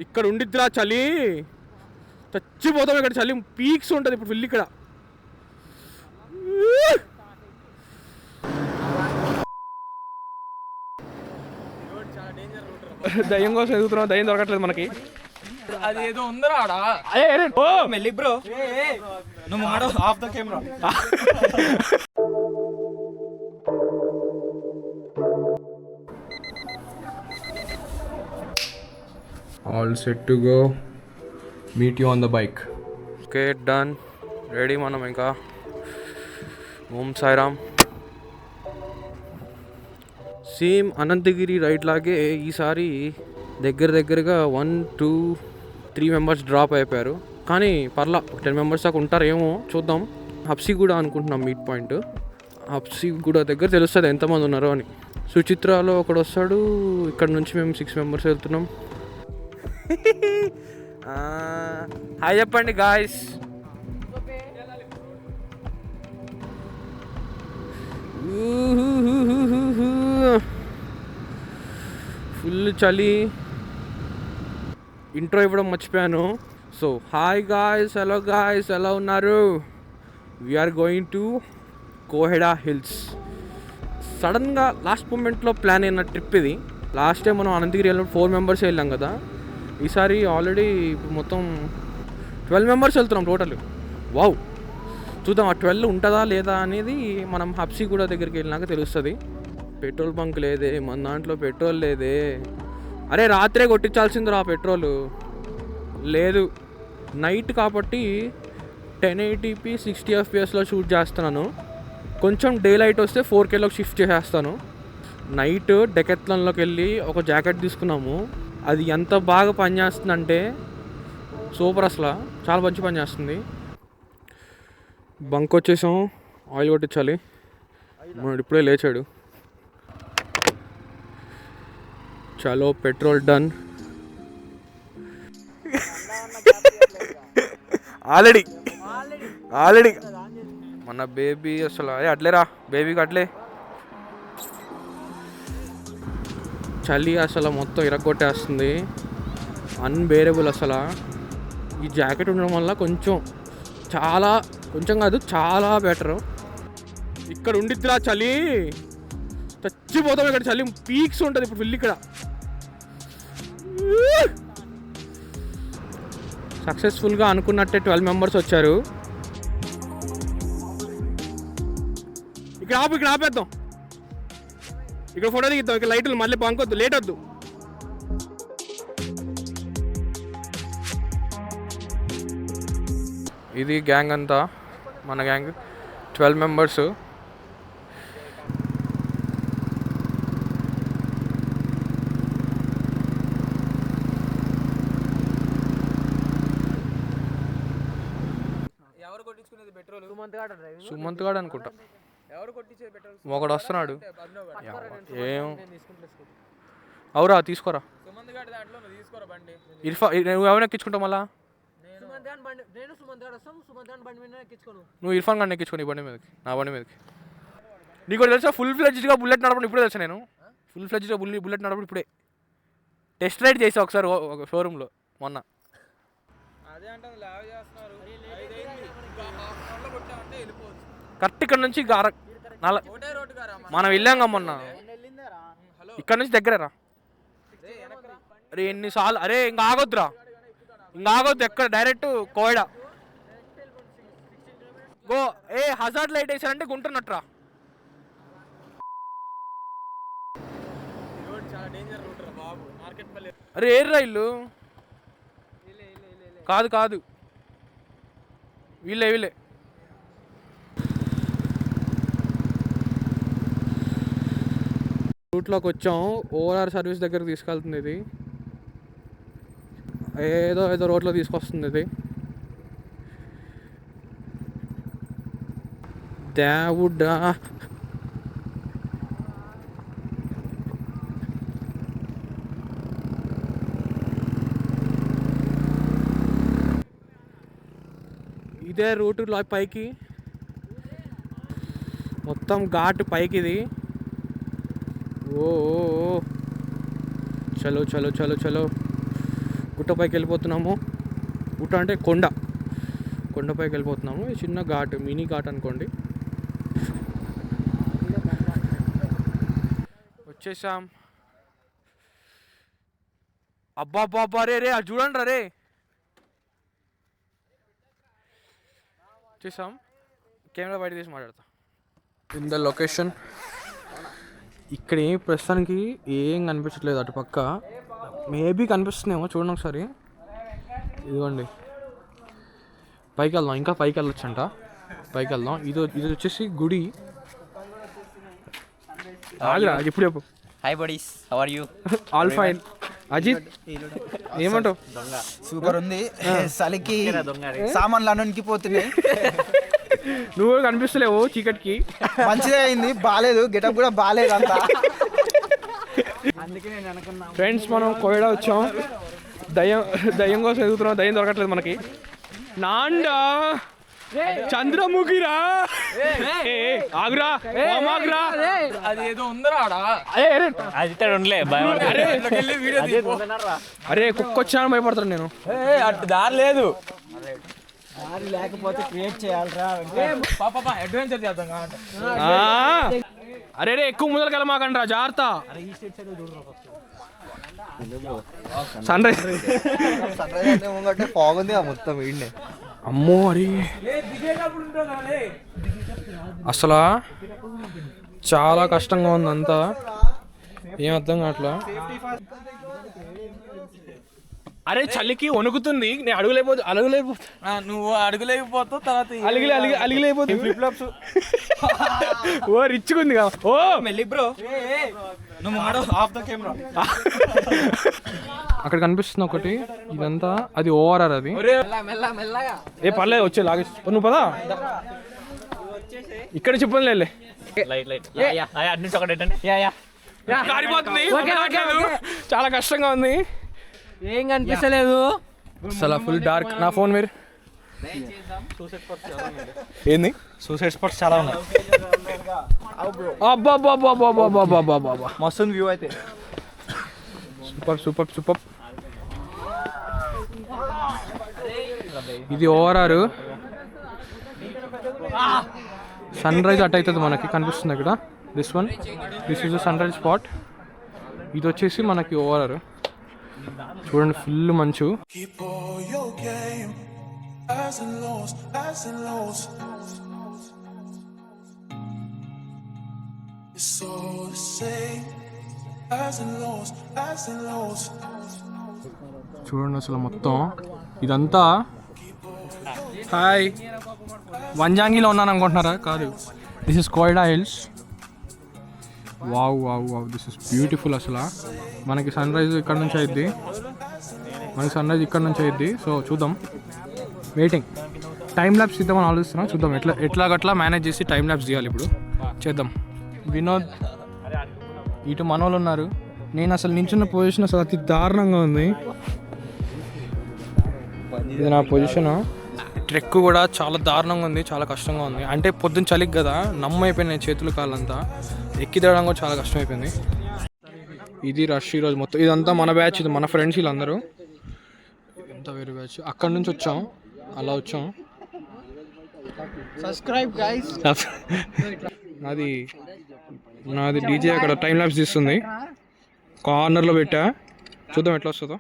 ఇక్కడ ఉండిద్దిరా చలి, చచ్చిపోతాం. ఇక్కడ చలి పీక్స్ ఉంటుంది ఇప్పుడు ఫుల్ ఇక్కడ. దయ్యం కోసం ఎదుగుతున్నాం, దయ్యం దొరకట్లేదు మనకి. అది ఏదో ఉందరా ఆడ. మెల్లి బ్రో, నువ్వు మాడో of the camera. All set to go. Meet you on the bike. Okay, done. Ready మనం ఇంకా. ఓం సాయిరామ్. సేమ్ అనంతగిరి రైడ్ లాగే ఈసారి దగ్గరగా 1, 2, 3 మెంబర్స్ డ్రాప్ అయిపోయారు. కానీ పర్లా 10 మెంబర్స్ దాకా ఉంటారేమో చూద్దాం. హబ్సిగూడ అనుకుంటున్నాం మీట్ పాయింట్. హబ్సిగూడ దగ్గర తెలుస్తుంది ఎంతమంది ఉన్నారో అని. సుచిత్రాలో ఒకడు వస్తాడు. ఇక్కడ నుంచి మేము 6 మెంబర్స్ వెళ్తున్నాం. హాయ్ చెప్పండి గాయస్. ఫుల్ చలి. ఇంట్రో ఇవ్వడం మర్చిపోయాను. So hi guys, hello guys, ఎలా ఉన్నారు? We're going to Koheda hills. సడన్గా లాస్ట్ మూమెంట్లో ప్లాన్ అయిన ట్రిప్ ఇది. లాస్ట్ టైం మనం అనంతగిరి వెళ్ళినప్పుడు 4 మెంబర్స్ వెళ్ళాం కదా. ఈసారి ఆల్రెడీ మొత్తం 12 మెంబర్స్ వెళ్తున్నాం టోటల్. వావ్, చూద్దాం ఆ 12 ఉంటుందా లేదా అనేది మనం హబ్సిగూడ దగ్గరికి వెళ్ళినాక తెలుస్తుంది. పెట్రోల్ బంక్ లేదే, మన దాంట్లో పెట్రోల్ లేదే. అరే రాత్రే కొట్టించాల్సింది రా పెట్రోల్. లేదు, నైట్ కాబట్టి 1080p 60 fps షూట్ చేస్తున్నాను. కొంచెం డే లైట్ వస్తే 4Kలోకి షిఫ్ట్ చేసేస్తాను. నైట్ డెకెత్లాన్లోకి వెళ్ళి ఒక జాకెట్ తీసుకున్నాము. అది ఎంత బాగా పనిచేస్తుందంటే సూపర్, అసలు చాలా మంచి పని చేస్తుంది. బంక్ వచ్చేసాం, ఆయిల్ కొట్టించాలి. మనడు ఇప్పుడే లేచాడు. చలో పెట్రోల్ డన్. ఆల్రెడీ మన బేబీ అసలు అరే అట్లేరా బేబీకి అట్లే. చలి అసలు మొత్తం ఇరగొట్టేస్తుంది, అన్బేరబుల్ అసలు. ఈ జాకెట్ ఉండడం వల్ల కొంచెం కాదు చాలా బెటరు. ఇక్కడ ఉండిద్దిరా చలి, చచ్చిపోతాం. ఇక్కడ చలి పీక్స్ ఉంటుంది ఇప్పుడు ఫుల్ ఇక్కడ. సక్సెస్ఫుల్గా అనుకున్నట్టే 12 మెంబర్స్ వచ్చారు. ఇక్కడ ఆపేద్దాం. ఇక్కడ ఫోటో దిగిద్దాం. ఇక్కడ లైట్లు మళ్ళీ బంకొద్దు, లేట్ వద్దు. ఇది గ్యాంగ్ అంతా, మన గ్యాంగ్ 12 మెంబర్స్. ఎవరు కొట్టించుకునేది పెట్రోల్? సుమంత్ గాడు అనుకుంటా. ఎవరు కొట్టించేది పెట్రోల్? ఒకడు వస్తున్నాడు. ఏం అవురా, తీసుకోరా. సుమంత్ గాడి దాంట్లో నువ్వు తీసుకోరా బండి. నువ్వు ఎవరు ఎక్కించుకుంటావు మళ్ళా? నువ్వు ఇర్ఫాన్ గారిని ఎక్కించుకో నీ బండి మీదకి, నా బండి మీదకి. నీకు తెలుసా ఫుల్ ఫ్లెడ్జ్గా బుల్లెట్ నడపడం ఇప్పుడే తెలుసా నేను. ఫుల్ ఫ్లెడ్జ్గా బుల్లెట్ నడపడం ఇప్పుడే టెస్ట్ రైడ్ చేసా ఒకసారి షోరూంలో మొన్న. అదే అంటే కరెక్ట్ ఇక్కడ నుంచి మనం వెళ్ళాం మొన్న. ఇక్కడ నుంచి దగ్గరేరా. అరే ఎన్నిసార్లు, అరే ఇంకా ఆగొద్దురా, ఎక్కడ డైరెక్ట్ కోయడా గో. ఏ హజార్డ్ లైట్ వేసారంటే గుంటున్నట్రా. అరే ఏర్రా ఇల్లు కాదు వీళ్ళే. రూట్లోకి వచ్చాం. ఓఆర్ సర్వీస్ దగ్గరకు తీసుకెళ్తుంది ఇది. ఏదో రోడ్లో తీసుకొస్తుంది ఇది. దేవుడా, ఇదే రూట్ పైకి మొత్తం ఘాట్ పైకి ఇది. ఓ చలో చలో చలో చలో గుట్టపైకి వెళ్ళిపోతున్నాము. గుట్ట అంటే కొండపైకి వెళ్ళిపోతున్నాము. ఈ చిన్న ఘాట్, మినీ ఘాట్ అనుకోండి. వచ్చేసాం. అబ్బా రే అది చూడండి రే. వచ్చేసాం. కెమెరా బయట తీసి మాట్లాడతా. ఇన్ ద లొకేషన్ ఇక్కడ ప్రస్తుతానికి ఏం కనిపించట్లేదు. అటు పక్క మేబీ కనిపిస్తుందేమో, చూడండి ఒకసారి. ఇదిగోండి, పైకి వెళ్దాం. ఇంకా పైకి వెళ్ళొచ్చంట, పైకి వెళ్దాం. ఇది వచ్చేసి గుడి. ఆగ్రా ఇప్పుడు చెప్పు. Hi buddies, how are you? All fine. Ajith ఏమంటావు? సూపర్ ఉంది. చలికి సామాన్లు అన్నిపోతున్నాయి. నువ్వు కనిపిస్తలేవు చీకటికి. మంచిదే అయింది, బాగాలేదు, గెటప్ కూడా బాగాలేదు అంతా. ఫ్రెండ్స్ మనం కోయడా వచ్చాం. దయ్యం కోసం ఎదుగుతున్నాం. దయ్యం దొరకట్లేదు మనకి. నాండా చంద్రముఖిరా, ఆగురా, ఆగురా. అది ఏదో ఉందరా అరే కుక్కొచ్చాను, భయపడతాను నేను. అటు దారి లేదు, లేకపోతే క్రియేట్ చేయాలరా. అడ్వెంచర్ చేద్దాం. అరే రే ఎక్కువ ముందర కలమాకండి రా, జాగ్రత్త. సన్ రైజ్ బాగుంది మొత్తం వీడినే. అమ్మో అరే అసలు చాలా కష్టంగా ఉంది అంతా. ఏం అర్థం కావట్లా. అరే చలికి వణుకుతుంది. నేను అడుగులేకపోతా. నువ్వు అడుగులేకపోతావు, తర్వాత అలిగిలేకపోతుంది. Flip flops. ఓ రిచ్గా ఉంది కదా. ఓ మెల్లి బ్రో, నువ్వు ఆఫ్ ద కెమెరా. అక్కడ కనిపిస్తుంది ఒకటి, ఇదంతా అది ఓఆర్ఆర్. అది ఏ పర్లేదు, వచ్చే లాగే. నువ్వు పదా ఇక్కడ చెప్పలే. చాలా కష్టంగా ఉంది, ఏం కనిపిస్తలేదు అసలు. Full dark. నా ఫోన్ మీరు ఏంది? సూసైడ్ స్పాట్స్ చాలా ఉన్నాయి. అబ్బా మస్తు వ్యూ అయితే. సూపర్. ఇది ఓఆర్ఆర్. సన్ రైజ్ అట్ అవుతుంది మనకి, కనిపిస్తుంది ఇక్కడ. This is the sunrise spot. ఇది వచ్చేసి మనకి ఓఆర్ఆర్. చూడండి ఫుల్ మంచు. చూడండి అసలు మొత్తం ఇదంతా. హాయ్, వంజాంగిలో ఉన్నాను అనుకుంటున్నారా? కాదు, this is Koida hills. Wow, this is beautiful. అసలు మనకి సన్ రైజ్ ఇక్కడ నుంచి అయ్యిద్ది. సో చూద్దాం. వెయిటింగ్. టైం ల్యాబ్స్ ఇద్దామని ఆలోచిస్తున్నాం. చూద్దాం ఎట్లాగట్లా మేనేజ్ చేసి టైం ల్యాబ్స్ తీయాలి. ఇప్పుడు చేద్దాం. వినోద్, ఇటు మనోళ్ళు ఉన్నారు. నేను అసలు నించున్న పొజిషన్ అసలు అతి దారుణంగా ఉంది. ఇది నా పొజిషన్. ట్రెక్ కూడా చాలా దారుణంగా ఉంది, చాలా కష్టంగా ఉంది. అంటే పొద్దున్న చలికి కదా, నమ్మైపోయినాయి చేతులు కాళ్ళంతా. ఎక్కి తేవడం కూడా చాలా కష్టం అయిపోయింది. ఇది రష్ ఈరోజు మొత్తం. ఇదంతా మన బ్యాచ్, ఇది మన ఫ్రెండ్స్ వీళ్ళందరూ. ఇదంతా వేరే బ్యాచ్. అక్కడి నుంచి వచ్చాం, అలా వచ్చాం. Subscribe guys. నాది డీజే అక్కడ టైం ల్యాబ్స్ తీస్తుంది. కార్నర్లో పెట్టా, చూద్దాం ఎట్లా వస్తుందో.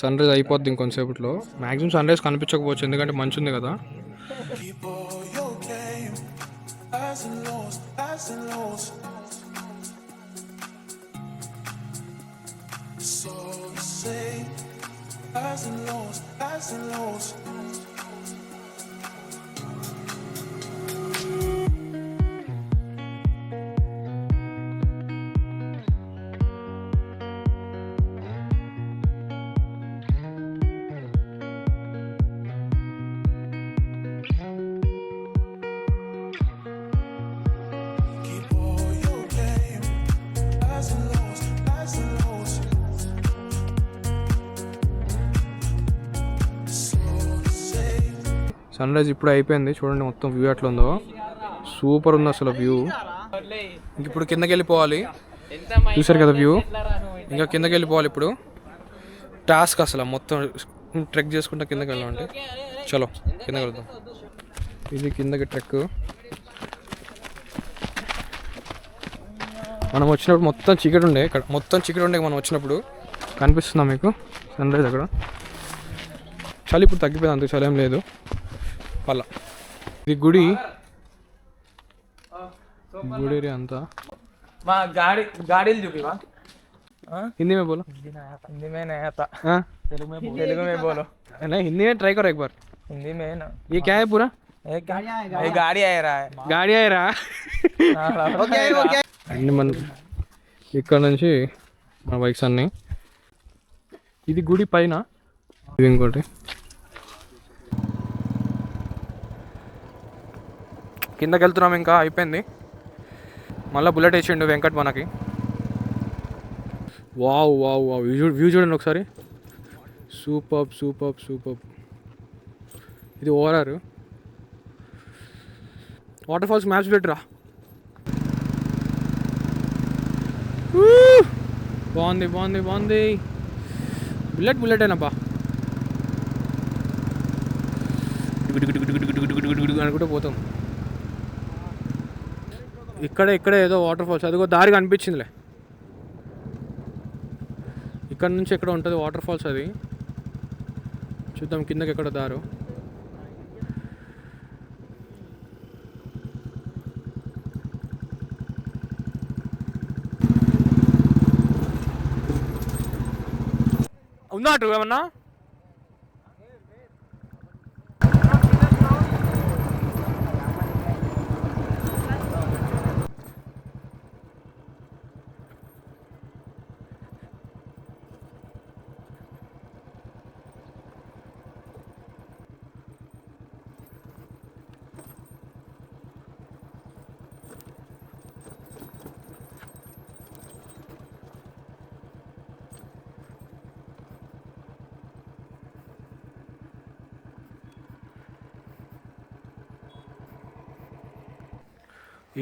సన్ రైజ్ అయిపోద్ది ఇంకొంతసేపట్లో. మ్యాక్సిమం సన్ రైజ్ కనిపించకపోవచ్చు, ఎందుకంటే మంచి ఉంది కదా. సన్ రైజ్ ఇప్పుడు అయిపోయింది. చూడండి మొత్తం వ్యూ ఎట్లా ఉందో. సూపర్ ఉంది అసలు వ్యూ. ఇప్పుడు కిందకి వెళ్ళిపోవాలి. చూసారు కదా వ్యూ. ఇంకా కిందకి వెళ్ళిపోవాలి ఇప్పుడు. టాస్క్ అసలు మొత్తం ట్రెక్ చేసుకుంటా కిందకి వెళ్ళామంటే. చలో కిందకి వెళ్దాం. ఇది కిందకి ట్రెక్. మనం వచ్చినప్పుడు మొత్తం చీకటి ఉండే, ఇక్కడ మొత్తం చీకటి ఉండే. మనం వచ్చినప్పుడు కనిపిస్తుందా మీకు సన్ రైజ్ అక్కడ? చలి ఇప్పుడు తగ్గిపోయింది, అంత చలి ఏం లేదు. పల్ల ఇది గుడి ఏరియా అంతా. మా గాడీలు చూపివా? हिंदी में बोलो. हिंदी में नहीं आता. हाँ तेलुगु में बोलो. नहीं हिंदी में ट्राई करो एक बार. हिंदी में ना. ये क्या है पूरा? एक गाड़ी आ रहा है. गाड़ी आ रहा. ओके. అన్ని మన ఇక్కడ నుంచి మన బైక్స్ అన్నీ. ఇది గుడి పైన, ఇది ఇంకోటి. కిందకి వెళ్తున్నాం, ఇంకా అయిపోయింది. మళ్ళీ బుల్లెట్ వేసిండు వెంకట్ మనకి. వావ్ వావ్ వావ్, వ్యూ చూడండి ఒకసారి. Super super super. ఇది ఓవరార్ వాటర్ ఫాల్స్ మ్యాప్స్ పెట్టరా. బాగుంది బాగుంది బాగుంది. బుల్లెట్ అయినప్పా అనుకుంటూ పోతాం. ఇక్కడే ఏదో వాటర్ ఫాల్స్, అదిగో దారి కనిపించిందిలే. ఇక్కడ నుంచి ఎక్కడ ఉంటుంది వాటర్ ఫాల్స్, అది చూద్దాం. కిందకి ఎక్కడ దారు. ఉందా అటు ఏమన్నా?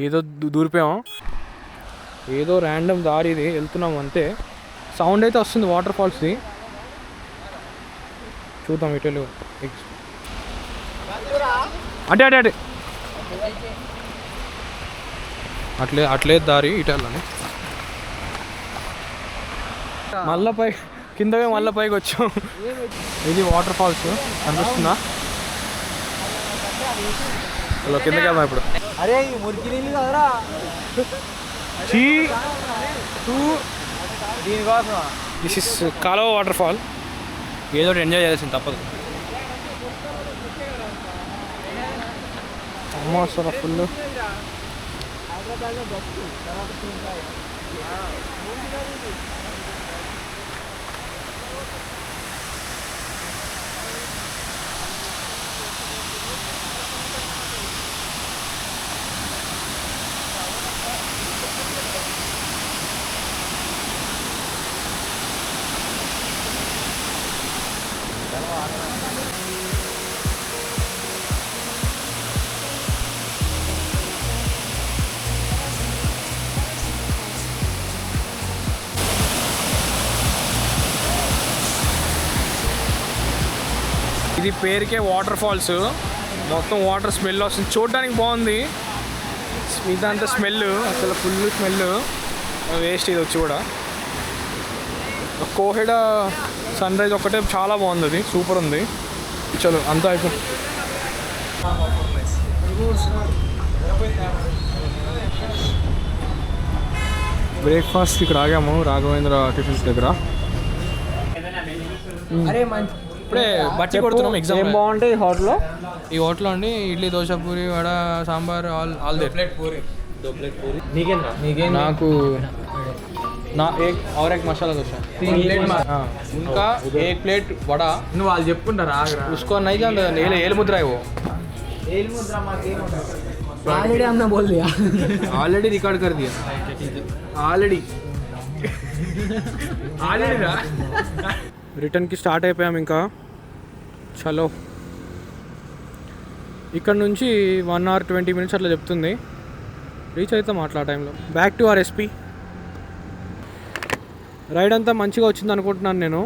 ఏదో దూరిపోయాం, ఏదో ర్యాండమ్ దారి ఇది, వెళ్తున్నాం అంతే. సౌండ్ అయితే వస్తుంది వాటర్ ఫాల్స్ది. చూద్దాం ఇటు అటే అటే అటే అట్లే దారి ఇటు వెళ్ళాలి. మళ్ళీ పై కిందగా మళ్ళీ పైకి వచ్చాం. ఇది వాటర్ ఫాల్స్ కనిపిస్తుందా? హలో కిందకి వెళ్దాం ఇప్పుడు. అరే మురికి నీళ్ళు కదరా. దీనికోసం దిస్ ఇస్ కాలువ వాటర్ ఫాల్. ఏదో ఎంజాయ్ చేయాల్సింది, తప్పదు. అమ్మ వస్తారా ఫుల్. ఇది పేరుకే వాటర్ ఫాల్స్. మొత్తం వాటర్ స్మెల్ వస్తుంది, చూడడానికి బాగుంది. ఇదంతా స్మెల్ అసలు ఫుల్ స్మెల్, వేస్ట్ ఇది వచ్చి కూడా. కోహెడ సన్ రైజ్ ఒక్కటే చాలా బాగుంది, అది సూపర్ ఉంది. చలో అంతా అయిపోయింది. బ్రేక్ఫాస్ట్ ఇక్కడ ఆగాము రాఘవేంద్ర టిఫిన్స్ దగ్గర. ఇప్పుడే బట్టి కొడుతున్నాం ఎగ్జామ్. ఏం బాగుంటాయి హోటల్లో? ఈ హోటల్లో అండి ఇడ్లీ, దోశ, పూరి, వడ, సాంబార్, ఆల్ దే. నాకు और एक मसाला डोसा, 3 प्लेट उनका 1 प्लेट वड़ा. నువ్వు వాళ్ళు చెప్పుకుంటారా? उसको नहीं जानता, एल मुद्रा है वो. ऑलरेडी हमने बोल दिया, ऑलरेडी रिकॉर्ड कर दिया, ऑलरेडी రిటర్న్కి స్టార్ట్ అయిపోయాం. ఇంకా చలో ఇక్కడ నుంచి 1 hour 20 minutes అట్లా చెప్తుంది. రీచ్ అవుతాం అట్లా టైంలో. Back to RSP. రైడ్ అంతా మంచిగా వచ్చింది అనుకుంటున్నాను నేను.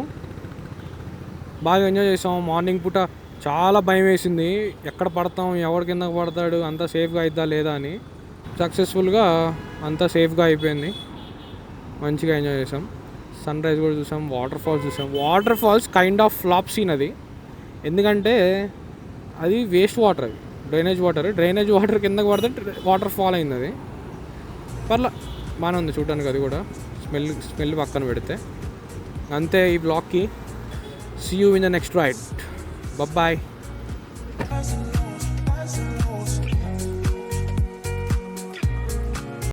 బాగా ఎంజాయ్ చేసాం. మార్నింగ్ పూట చాలా భయం వేసింది, ఎక్కడ పడతాం, ఎవరి కింద పడతాడు, అంతా సేఫ్గా అవుతా లేదా అని. సక్సెస్ఫుల్గా అంతా సేఫ్గా అయిపోయింది. మంచిగా ఎంజాయ్ చేసాం. సన్ రైజ్ కూడా చూసాం, వాటర్ ఫాల్స్ చూసాం. Waterfalls kind of flop scene అది, ఎందుకంటే అది వేస్ట్ వాటర్, అది డ్రైనేజ్ వాటర్ కిందకి పడితే వాటర్ ఫాల్ అయింది. అది పర్లా బాగానే ఉంది చూడడానికి. అది కూడా స్మెల్ పక్కన పెడితే అంతే. ఈ బ్లాగ్కి see you in the next ride. Bye.